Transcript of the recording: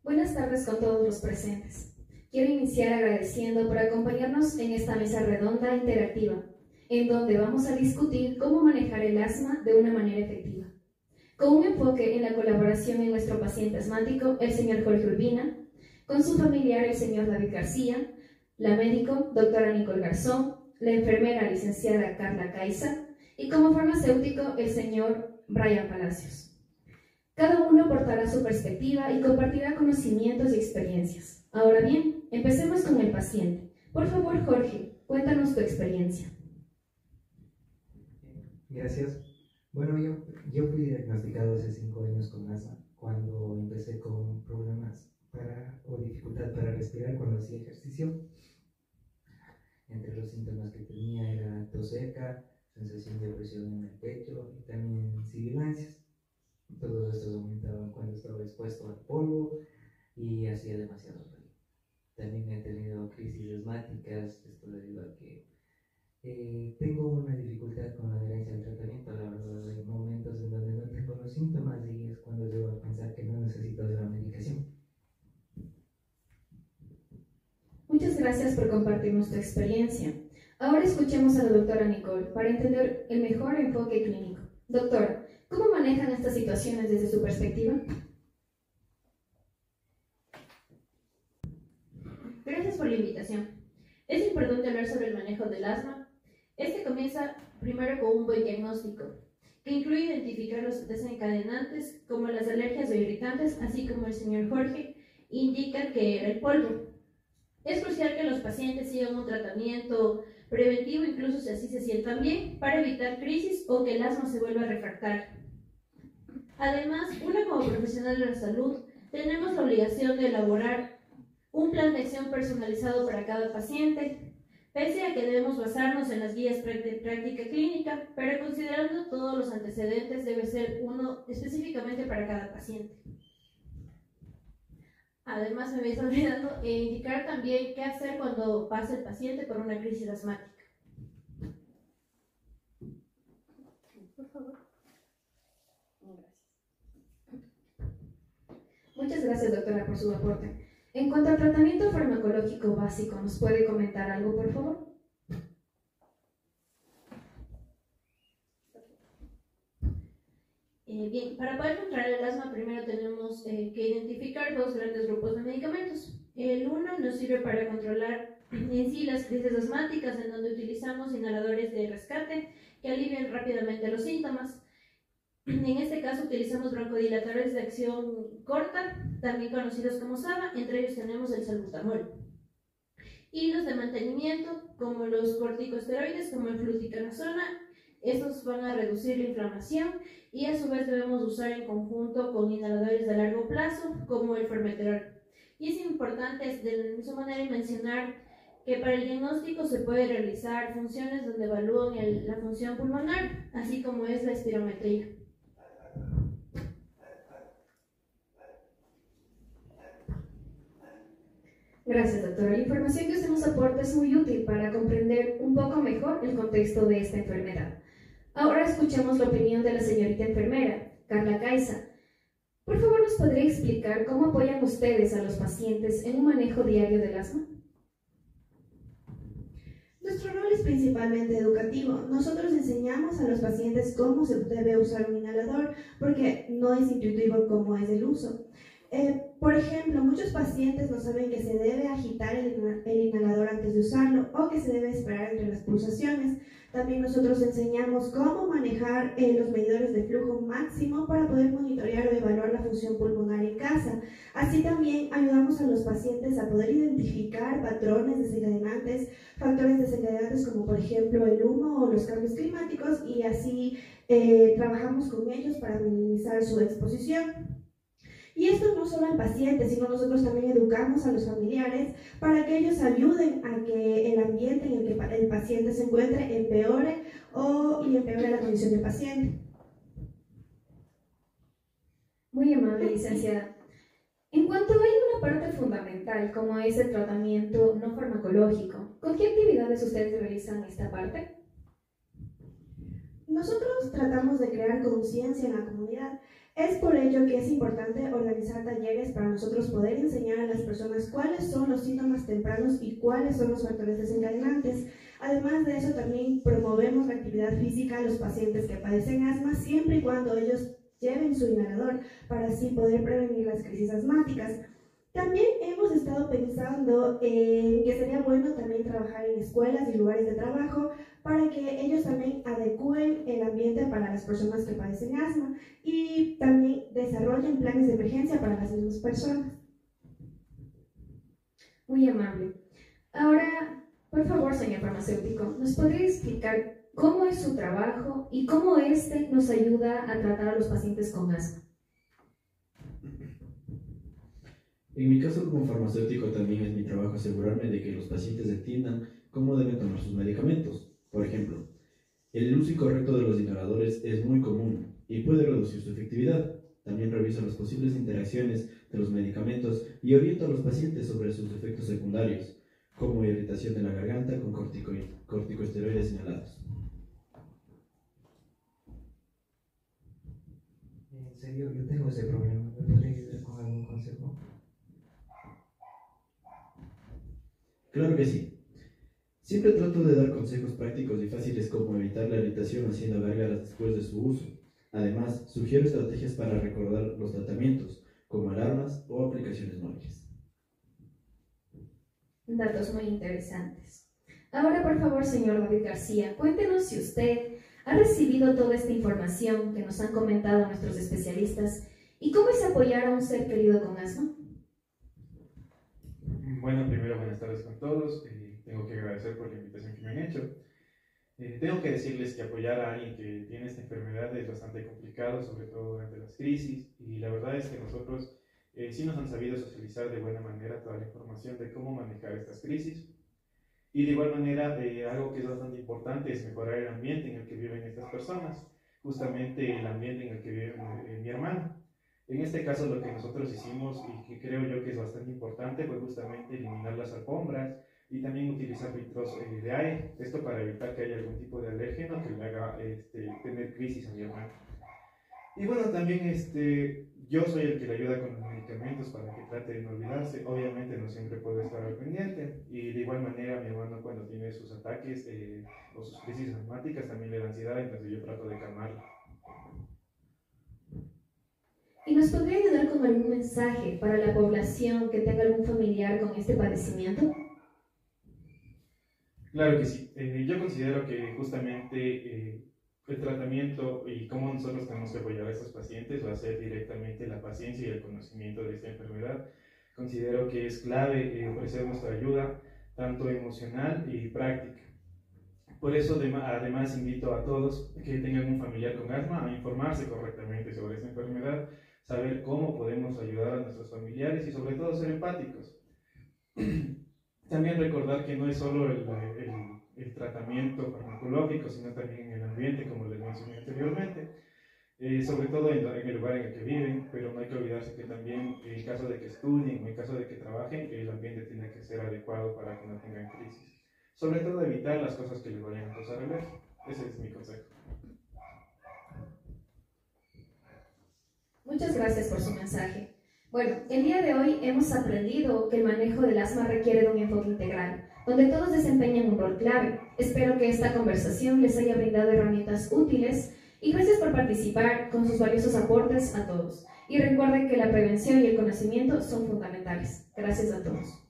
Buenas tardes con todos los presentes. Quiero iniciar agradeciendo por acompañarnos en esta mesa redonda interactiva, en donde vamos a discutir cómo manejar el asma de una manera efectiva, con un enfoque en la colaboración en nuestro paciente asmático, el señor Jorge Urbina, con su familiar, el señor David García, la médico, doctora Nicole Garzón, la enfermera, licenciada Carla Caiza, y como farmacéutico, el señor Brian Palacios. Cada uno aportará su perspectiva y compartirá conocimientos y experiencias. Ahora bien, empecemos con el paciente. Por favor, Jorge, cuéntanos tu experiencia. Gracias. Bueno, yo fui diagnosticado hace 5 años con asma, cuando empecé con problemas o dificultad para respirar cuando hacía ejercicio. Entre los síntomas que tenía era tos seca, sensación de opresión en el pecho y también sibilancias. Todos estos aumentaban cuando estaba expuesto al polvo y hacía demasiado frío. También he tenido crisis asmáticas, esto debido a que tengo una dificultad con la adherencia al tratamiento. La verdad, hay momentos en donde no tengo los síntomas y es cuando debo pensar que no necesito de la medicación. Muchas gracias por compartirnos tu experiencia. Ahora escuchemos a la doctora Nicole para entender el mejor enfoque clínico. Doctora, ¿cómo manejan estas situaciones desde su perspectiva? Gracias por la invitación. Es importante hablar sobre el manejo del asma. Este comienza primero con un buen diagnóstico, que incluye identificar los desencadenantes como las alergias o irritantes, así como el señor Jorge indica que era el polvo. Es crucial que los pacientes sigan un tratamiento preventivo, incluso si así se sientan bien, para evitar crisis o que el asma se vuelva refractario. Además, una como profesional de la salud, tenemos la obligación de elaborar un plan de acción personalizado para cada paciente, pese a que debemos basarnos en las guías de práctica clínica, pero considerando todos los antecedentes debe ser uno específicamente para cada paciente. Además, me habéis olvidado indicar también qué hacer cuando pasa el paciente por una crisis asmática. Por favor. Gracias. Muchas gracias, doctora, por su aporte. En cuanto al tratamiento farmacológico básico, ¿nos puede comentar algo, por favor? Bien, para poder controlar el asma primero tenemos que identificar dos grandes grupos de medicamentos. El uno nos sirve para controlar en sí las crisis asmáticas, en donde utilizamos inhaladores de rescate que alivian rápidamente los síntomas. En este caso utilizamos broncodilatadores de acción corta, también conocidos como SABA, entre ellos tenemos el salbutamol. Y los de mantenimiento, como los corticosteroides, como el fluticasona, estos van a reducir la inflamación y a su vez debemos usar en conjunto con inhaladores de largo plazo, como el formoterol. Y es importante de la misma manera mencionar que para el diagnóstico se puede realizar funciones donde evalúan la función pulmonar, así como es la espirometría. Gracias, doctora. La información que usted nos aporta es muy útil para comprender un poco mejor el contexto de esta enfermedad. Ahora escuchemos la opinión de la señorita enfermera, Carla Caiza. Por favor, ¿nos podría explicar cómo apoyan ustedes a los pacientes en un manejo diario del asma? Nuestro rol es principalmente educativo. Nosotros enseñamos a los pacientes cómo se debe usar un inhalador, porque no es intuitivo cómo es el uso. Por ejemplo, muchos pacientes no saben que se debe agitar el inhalador antes de usarlo o que se debe esperar entre las pulsaciones. También nosotros enseñamos cómo manejar los medidores de flujo máximo para poder monitorear o evaluar la función pulmonar en casa. Así también ayudamos a los pacientes a poder identificar patrones desencadenantes, factores desencadenantes como por ejemplo el humo o los cambios climáticos, y así trabajamos con ellos para minimizar su exposición. Y esto no solo al paciente, sino nosotros también educamos a los familiares para que ellos ayuden a que el ambiente en el que el paciente se encuentre empeore la condición del paciente. Muy amable, licenciada. En cuanto hay una parte fundamental fundamental como es el tratamiento no farmacológico. ¿Con qué actividades ustedes realizan esta parte? Nosotros tratamos de crear conciencia en la comunidad. Es por ello que es importante organizar talleres para nosotros poder enseñar a las personas cuáles son los síntomas tempranos y cuáles son los factores desencadenantes. Además de eso, también promovemos la actividad física a los pacientes que padecen asma, siempre y cuando ellos lleven su inhalador para así poder prevenir las crisis asmáticas. También hemos estado pensando en que sería bueno también trabajar en escuelas y lugares de trabajo para que ellos también adecúen el ambiente para las personas que padecen asma y también desarrollen planes de emergencia para las mismas personas. Muy amable. Ahora, por favor, señor farmacéutico, ¿nos podría explicar cómo es su trabajo y cómo este nos ayuda a tratar a los pacientes con asma? En mi caso como farmacéutico también es mi trabajo asegurarme de que los pacientes entiendan cómo deben tomar sus medicamentos. Por ejemplo, el uso incorrecto de los inhaladores es muy común y puede reducir su efectividad. También reviso las posibles interacciones de los medicamentos y oriento a los pacientes sobre sus efectos secundarios, como irritación de la garganta con corticosteroides inhalados. En serio, yo tengo ese problema. ¿Me podría ayudar con algún consejo? Claro que sí. Siempre trato de dar consejos prácticos y fáciles como evitar la irritación haciendo gárgaras después de su uso. Además, sugiero estrategias para recordar los tratamientos, como alarmas o aplicaciones móviles. Datos muy interesantes. Ahora, por favor, señor David García, cuéntenos si usted ha recibido toda esta información que nos han comentado nuestros especialistas y cómo es apoyar a un ser querido con asma. Bueno, primero buenas tardes con todos. Tengo que agradecer por la invitación que me han hecho. Tengo que decirles que apoyar a alguien que tiene esta enfermedad es bastante complicado, sobre todo durante las crisis, y la verdad es que nosotros sí nos han sabido socializar de buena manera toda la información de cómo manejar estas crisis. Y de igual manera, algo que es bastante importante es mejorar el ambiente en el que viven estas personas, justamente el ambiente en el que vive mi hermano. En este caso lo que nosotros hicimos y que creo yo que es bastante importante fue justamente eliminar las alfombras y también utilizar filtros de aire, esto para evitar que haya algún tipo de alérgeno que le haga tener crisis a mi hermano. Y bueno, también yo soy el que le ayuda con los medicamentos para que trate de no olvidarse. Obviamente no siempre puedo estar al pendiente y de igual manera mi hermano cuando tiene sus ataques o sus crisis asmáticas también le da ansiedad, entonces yo trato de calmarlo. ¿Y nos podría ayudar con algún mensaje para la población que tenga algún familiar con este padecimiento? Claro que sí. Yo considero que justamente el tratamiento y cómo nosotros tenemos que apoyar a estos pacientes va a ser directamente la paciencia y el conocimiento de esta enfermedad. Considero que es clave ofrecer nuestra ayuda, tanto emocional y práctica. Por eso, además, invito a todos que tengan un familiar con asma a informarse correctamente sobre esta enfermedad, saber cómo podemos ayudar a nuestros familiares y sobre todo ser empáticos. También recordar que no es solo el tratamiento farmacológico, sino también en el ambiente, como les mencioné anteriormente, sobre todo en el lugar en el que viven, pero no hay que olvidarse que también en caso de que estudien o en caso de que trabajen, el ambiente tiene que ser adecuado para que no tengan crisis. Sobre todo evitar las cosas que les vayan a causar alergia. Ese es mi consejo. Muchas gracias por su mensaje. Bueno, el día de hoy hemos aprendido que el manejo del asma requiere de un enfoque integral, donde todos desempeñan un rol clave. Espero que esta conversación les haya brindado herramientas útiles y gracias por participar con sus valiosos aportes a todos. Y recuerden que la prevención y el conocimiento son fundamentales. Gracias a todos.